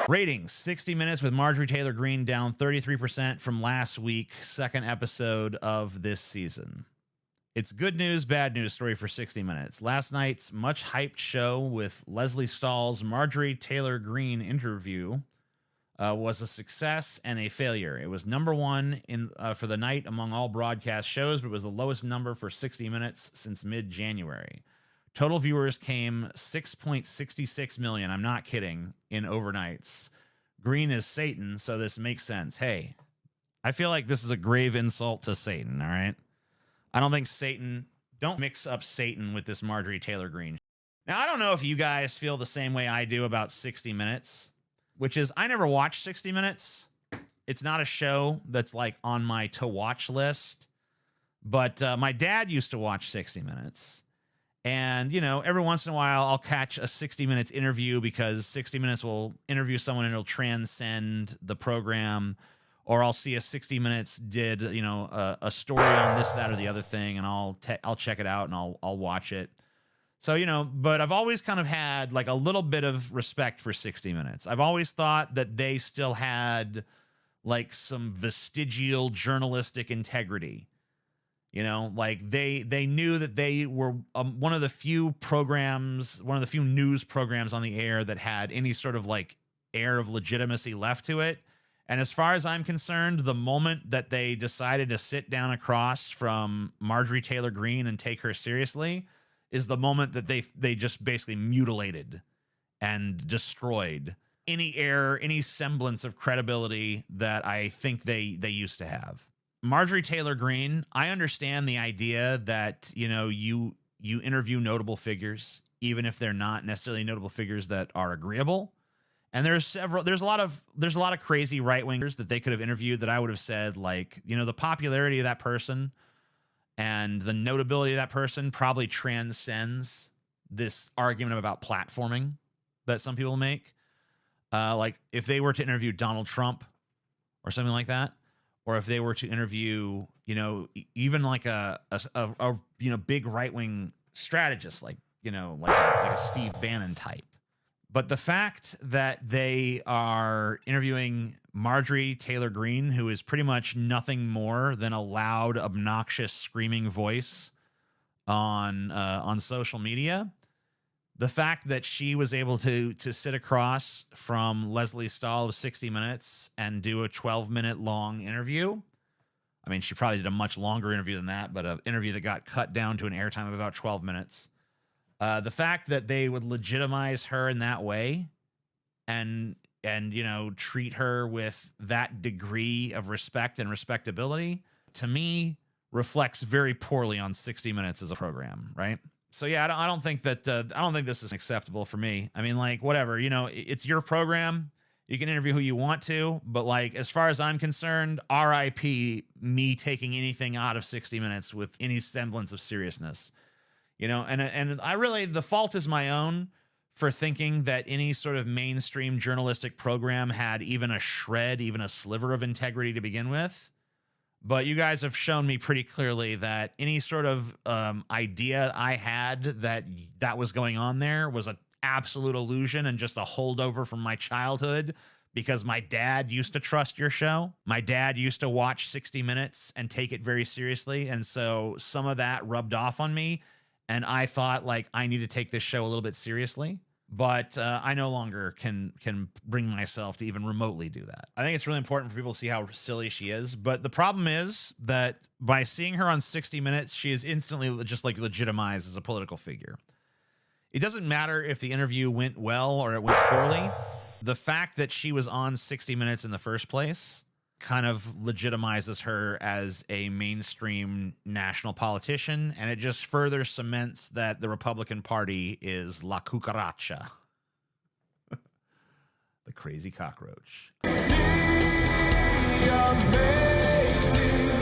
Ratings, 60 Minutes with Marjorie Taylor Greene down 33% from last week, second episode of this season. It's good news, bad news story for 60 Minutes. Last night's much hyped show with Leslie Stahl's Marjorie Taylor Greene interview was a success and a failure. It was number one for the night among all broadcast shows, but it was the lowest number for 60 Minutes since mid-January. Total viewers came 6.66 million. I'm not kidding. In overnights. Greene is Satan, so this makes sense. Hey, I feel like this is a grave insult to Satan, all right? I don't think Satan... Don't mix up Satan with this Marjorie Taylor Greene. Now, I don't know if you guys feel the same way I do about 60 Minutes, which is I never watched 60 Minutes. It's not a show that's like on my to-watch list, but my dad used to watch 60 Minutes. And, you know, every once in a while, I'll catch a 60 Minutes interview because 60 Minutes will interview someone and it'll transcend the program. Or I'll see a 60 Minutes did, you know, a story on this, that, or the other thing, and I'll check it out and I'll watch it. So, you know, but I've always kind of had like a little bit of respect for 60 Minutes. I've always thought that they still had like some vestigial journalistic integrity. You know, like they knew that they were one of the few programs, one of the few news programs on the air that had any sort of like air of legitimacy left to it. And as far as I'm concerned, the moment that they decided to sit down across from Marjorie Taylor Greene and take her seriously is the moment that they just basically mutilated and destroyed any air, any semblance of credibility that I think they used to have. Marjorie Taylor Greene, I understand the idea that, you know, you interview notable figures, even if they're not necessarily notable figures that are agreeable. And there's a lot of crazy right-wingers that they could have interviewed that I would have said, like, you know, the popularity of that person and the notability of that person probably transcends this argument about platforming that some people make. Like if they were to interview Donald Trump or something like that, or if they were to interview, you know, even like a you know, big right-wing strategist, like, you know, like a Steve Bannon type. But the fact that they are interviewing Marjorie Taylor Greene, who is pretty much nothing more than a loud, obnoxious, screaming voice on social media, the fact that she was able to sit across from Leslie Stahl of 60 Minutes and do a 12-minute long interview. I mean, she probably did a much longer interview than that, but an interview that got cut down to an airtime of about 12 minutes. The fact that they would legitimize her in that way and you know, treat her with that degree of respect and respectability, to me, reflects very poorly on 60 Minutes as a program, right? So yeah, I don't think that I don't think this is acceptable for me. I mean, like, whatever, you know, it's your program. You can interview who you want to, but like, as far as I'm concerned, RIP me taking anything out of 60 Minutes with any semblance of seriousness. You know, and I really, the fault is my own for thinking that any sort of mainstream journalistic program had even a shred, even a sliver of integrity to begin with. But you guys have shown me pretty clearly that any sort of idea I had that was going on there was an absolute illusion and just a holdover from my childhood, because my dad used to trust your show. My dad used to watch 60 Minutes and take it very seriously. And so some of that rubbed off on me. And I thought, like, I need to take this show a little bit seriously. But I no longer can bring myself to even remotely do that. I think it's really important for people to see how silly she is. But the problem is that by seeing her on 60 Minutes, she is instantly just like legitimized as a political figure. It doesn't matter if the interview went well or it went poorly. The fact that she was on 60 Minutes in the first place kind of legitimizes her as a mainstream national politician, and it just further cements that the Republican Party is la cucaracha. The crazy cockroach. The amazing